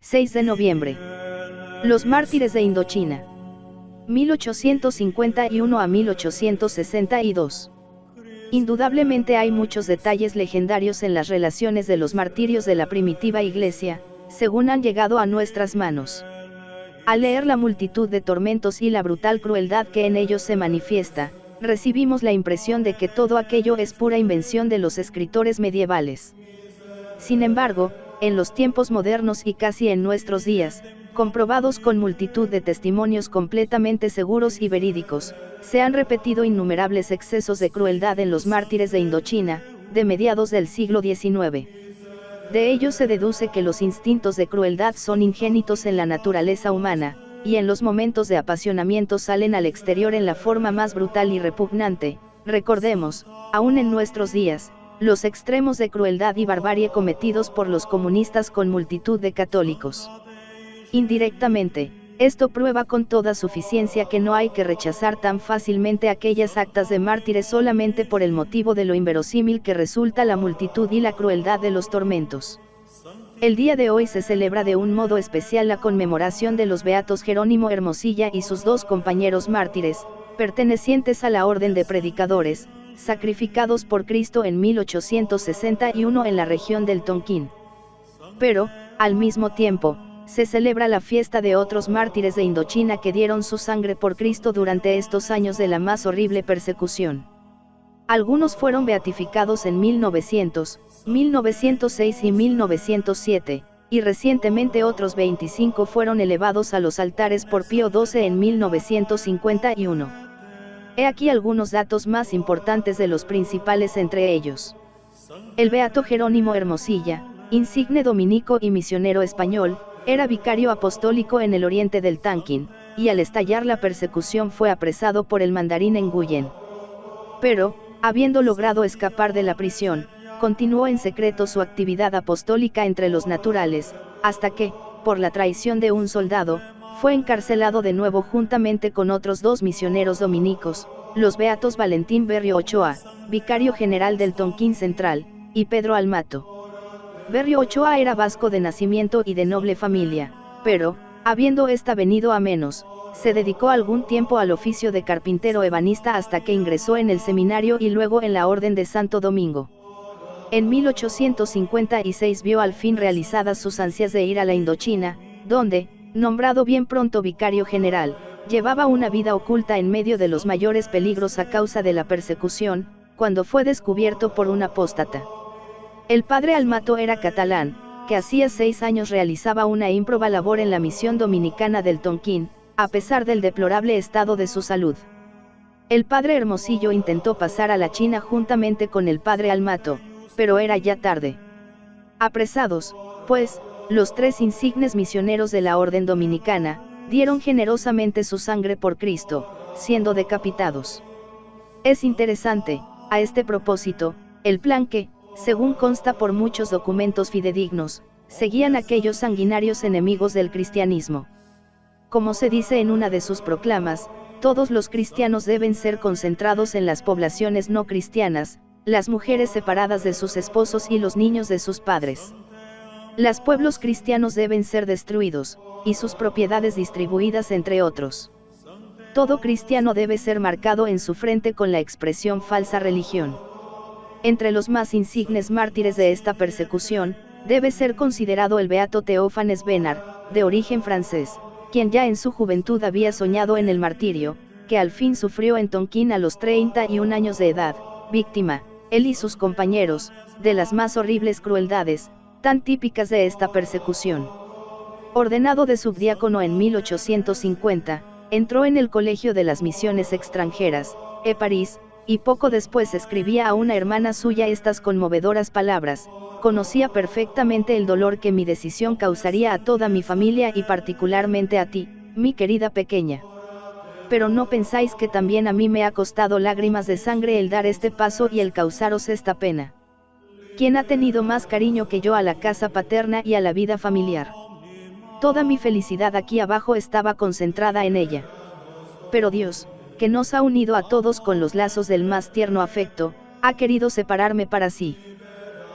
6 de noviembre. Los mártires de Indochina. 1851 a 1862. Indudablemente hay muchos detalles legendarios en las relaciones de los martirios de la primitiva Iglesia, según han llegado a nuestras manos. Al leer la multitud de tormentos y la brutal crueldad que en ellos se manifiesta, recibimos la impresión de que todo aquello es pura invención de los escritores medievales. Sin embargo, en los tiempos modernos y casi en nuestros días, comprobados con multitud de testimonios completamente seguros y verídicos, se han repetido innumerables excesos de crueldad en los mártires de Indochina, de mediados del siglo XIX. De ello se deduce que los instintos de crueldad son ingénitos en la naturaleza humana, y en los momentos de apasionamiento salen al exterior en la forma más brutal y repugnante. Recordemos, aún en nuestros días, los extremos de crueldad y barbarie cometidos por los comunistas con multitud de católicos. Indirectamente, esto prueba con toda suficiencia que no hay que rechazar tan fácilmente aquellas actas de mártires solamente por el motivo de lo inverosímil que resulta la multitud y la crueldad de los tormentos. El día de hoy se celebra de un modo especial la conmemoración de los beatos Jerónimo Hermosilla y sus dos compañeros mártires, pertenecientes a la Orden de Predicadores, sacrificados por Cristo en 1861 en la región del Tonquín. Pero, al mismo tiempo, se celebra la fiesta de otros mártires de Indochina que dieron su sangre por Cristo durante estos años de la más horrible persecución. Algunos fueron beatificados en 1900, 1906 y 1907, y recientemente otros 25 fueron elevados a los altares por Pío XII en 1951. He aquí algunos datos más importantes de los principales entre ellos. El beato Jerónimo Hermosilla, insigne dominico y misionero español, era vicario apostólico en el oriente del Tonquín, y al estallar la persecución fue apresado por el mandarín Nguyen. Pero, habiendo logrado escapar de la prisión, continuó en secreto su actividad apostólica entre los naturales, hasta que, por la traición de un soldado, fue encarcelado de nuevo juntamente con otros dos misioneros dominicos, los beatos Valentín Berrio Ochoa, vicario general del Tonquín Central, y Pedro Almato. Berrio Ochoa era vasco de nacimiento y de noble familia, pero, habiendo ésta venido a menos, se dedicó algún tiempo al oficio de carpintero ebanista hasta que ingresó en el seminario y luego en la Orden de Santo Domingo. En 1856 vio al fin realizadas sus ansias de ir a la Indochina, donde, nombrado bien pronto vicario general, llevaba una vida oculta en medio de los mayores peligros a causa de la persecución, cuando fue descubierto por un apóstata. El padre Almato era catalán, que hacía 6 años realizaba una ímproba labor en la misión dominicana del Tonquín, a pesar del deplorable estado de su salud. El padre Hermosillo intentó pasar a la China juntamente con el padre Almato, pero era ya tarde. Apresados, pues, los 3 insignes misioneros de la Orden Dominicana, dieron generosamente su sangre por Cristo, siendo decapitados. Es interesante, a este propósito, el plan que, según consta por muchos documentos fidedignos, seguían aquellos sanguinarios enemigos del cristianismo. Como se dice en una de sus proclamas, todos los cristianos deben ser concentrados en las poblaciones no cristianas, las mujeres separadas de sus esposos y los niños de sus padres. Los pueblos cristianos deben ser destruidos, y sus propiedades distribuidas entre otros. Todo cristiano debe ser marcado en su frente con la expresión falsa religión. Entre los más insignes mártires de esta persecución, debe ser considerado el beato Teófanes Bernard, de origen francés, quien ya en su juventud había soñado en el martirio, que al fin sufrió en Tonquín a los 31 años de edad, víctima, él y sus compañeros, de las más horribles crueldades, tan típicas de esta persecución. Ordenado de subdiácono en 1850, entró en el Colegio de las Misiones Extranjeras, París, y poco después escribía a una hermana suya estas conmovedoras palabras: conocía perfectamente el dolor que mi decisión causaría a toda mi familia y particularmente a ti, mi querida pequeña. Pero no pensáis que también a mí me ha costado lágrimas de sangre el dar este paso y el causaros esta pena. ¿Quién ha tenido más cariño que yo a la casa paterna y a la vida familiar? Toda mi felicidad aquí abajo estaba concentrada en ella. Pero Dios, que nos ha unido a todos con los lazos del más tierno afecto, ha querido separarme para sí.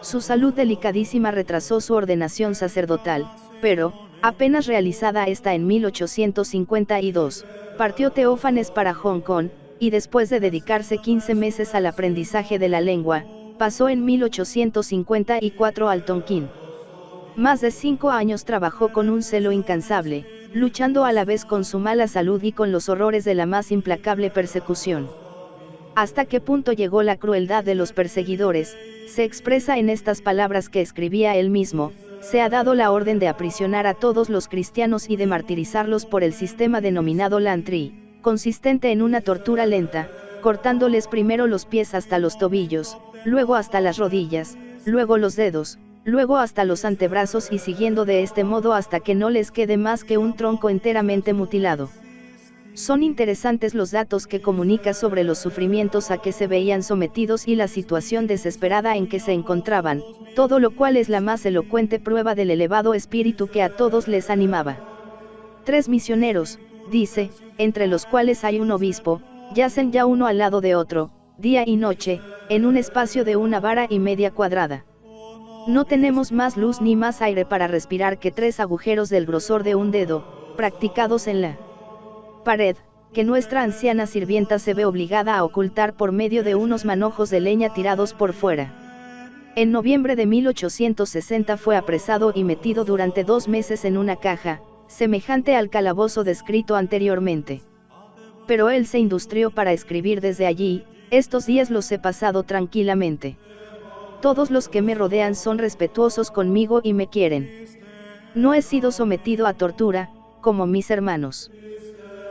Su salud delicadísima retrasó su ordenación sacerdotal, pero, Apenas realizada esta en 1852, partió Teófanes para Hong Kong, y después de dedicarse 15 meses al aprendizaje de la lengua, pasó en 1854 al Tonkin. Más de 5 años trabajó con un celo incansable, luchando a la vez con su mala salud y con los horrores de la más implacable persecución. Hasta qué punto llegó la crueldad de los perseguidores, se expresa en estas palabras que escribía él mismo: se ha dado la orden de aprisionar a todos los cristianos y de martirizarlos por el sistema denominado Lantry, consistente en una tortura lenta, cortándoles primero los pies hasta los tobillos, luego hasta las rodillas, luego los dedos, luego hasta los antebrazos y siguiendo de este modo hasta que no les quede más que un tronco enteramente mutilado. Son interesantes los datos que comunica sobre los sufrimientos a que se veían sometidos y la situación desesperada en que se encontraban, todo lo cual es la más elocuente prueba del elevado espíritu que a todos les animaba. 3 misioneros, dice, entre los cuales hay un obispo, yacen ya uno al lado de otro, día y noche, en un espacio de 1 vara y media cuadrada. No tenemos más luz ni más aire para respirar que 3 agujeros del grosor de un dedo, practicados en la pared, que nuestra anciana sirvienta se ve obligada a ocultar por medio de unos manojos de leña tirados por fuera. En noviembre de 1860 fue apresado y metido durante 2 meses en una caja, semejante al calabozo descrito anteriormente. Pero él se industrió para escribir desde allí: estos días los he pasado tranquilamente. Todos los que me rodean son respetuosos conmigo y me quieren. No he sido sometido a tortura, como mis hermanos.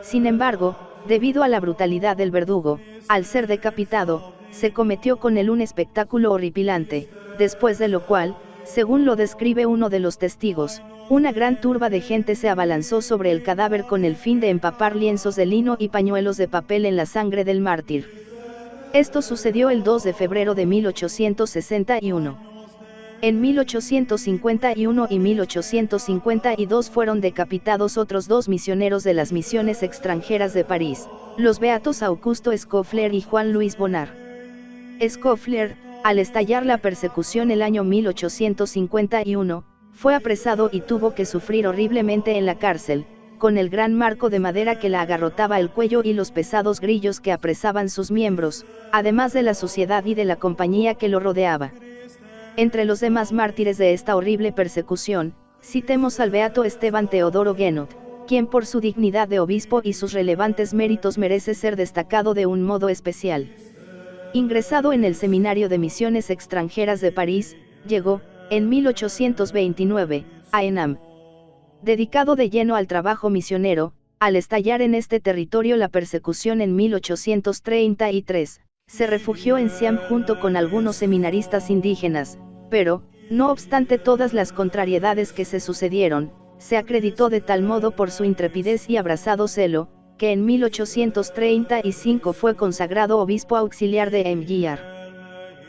Sin embargo, debido a la brutalidad del verdugo, al ser decapitado, se cometió con él un espectáculo horripilante, después de lo cual, según lo describe uno de los testigos, una gran turba de gente se abalanzó sobre el cadáver con el fin de empapar lienzos de lino y pañuelos de papel en la sangre del mártir. Esto sucedió el 2 de febrero de 1861. En 1851 y 1852 fueron decapitados otros 2 misioneros de las misiones extranjeras de París, los beatos Augusto Escofler y Juan Luis Bonnard. Escofler, al estallar la persecución el año 1851, fue apresado y tuvo que sufrir horriblemente en la cárcel, con el gran marco de madera que la agarrotaba el cuello y los pesados grillos que apresaban sus miembros, además de la suciedad y de la compañía que lo rodeaba. Entre los demás mártires de esta horrible persecución, citemos al beato Esteban Teodoro Guénot, quien por su dignidad de obispo y sus relevantes méritos merece ser destacado de un modo especial. Ingresado en el Seminario de Misiones Extranjeras de París, llegó, en 1829, a Enam. Dedicado de lleno al trabajo misionero, al estallar en este territorio la persecución en 1833, se refugió en Siam junto con algunos seminaristas indígenas, pero, no obstante todas las contrariedades que se sucedieron, se acreditó de tal modo por su intrepidez y abrasado celo, que en 1835 fue consagrado obispo auxiliar de Mgr.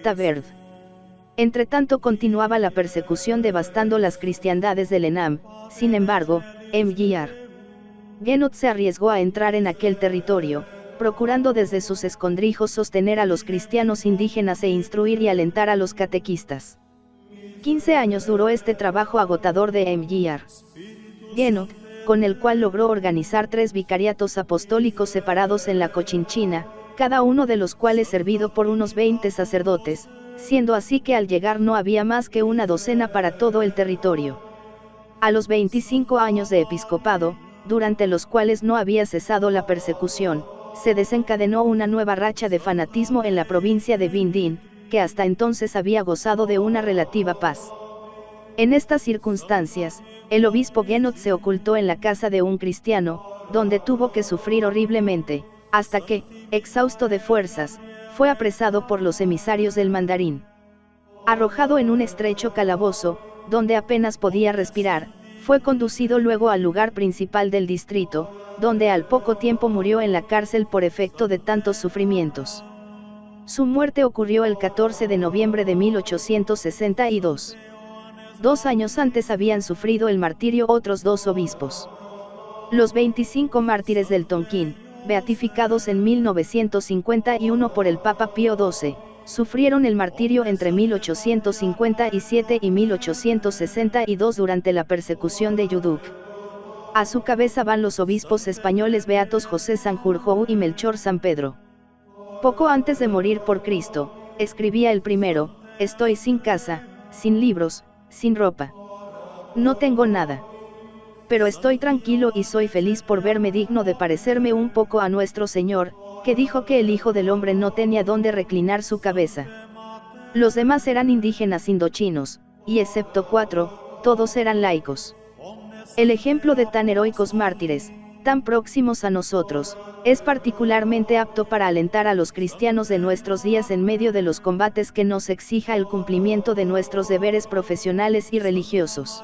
Taberd. Entretanto continuaba la persecución devastando las cristiandades del Enam. Sin embargo, Mgr. Guénot se arriesgó a entrar en aquel territorio, procurando desde sus escondrijos sostener a los cristianos indígenas e instruir y alentar a los catequistas. 15 años duró este trabajo agotador de Mgr. Guénot, con el cual logró organizar 3 vicariatos apostólicos separados en la Cochinchina, cada uno de los cuales servido por unos 20 sacerdotes, siendo así que al llegar no había más que una docena para todo el territorio. A los 25 años de episcopado, durante los cuales no había cesado la persecución, se desencadenó una nueva racha de fanatismo en la provincia de Bindín, que hasta entonces había gozado de una relativa paz. En estas circunstancias, el obispo Guénot se ocultó en la casa de un cristiano, donde tuvo que sufrir horriblemente, hasta que, exhausto de fuerzas, fue apresado por los emisarios del mandarín. Arrojado en un estrecho calabozo, donde apenas podía respirar, fue conducido luego al lugar principal del distrito, donde al poco tiempo murió en la cárcel por efecto de tantos sufrimientos. Su muerte ocurrió el 14 de noviembre de 1862. 2 años antes habían sufrido el martirio otros 2 obispos. Los 25 mártires del Tonkin, beatificados en 1951 por el Papa Pío XII, Sufrieron el martirio entre 1857 y 1862 durante la persecución de Yuduk. A su cabeza van los obispos españoles beatos José Sanjurjo y Melchor San Pedro. Poco antes de morir por Cristo, escribía el primero: estoy sin casa, sin libros, sin ropa. No tengo nada. Pero estoy tranquilo y soy feliz por verme digno de parecerme un poco a nuestro Señor, que dijo que el Hijo del Hombre no tenía dónde reclinar su cabeza. Los demás eran indígenas indochinos, y excepto 4, todos eran laicos. El ejemplo de tan heroicos mártires, tan próximos a nosotros, es particularmente apto para alentar a los cristianos de nuestros días en medio de los combates que nos exija el cumplimiento de nuestros deberes profesionales y religiosos.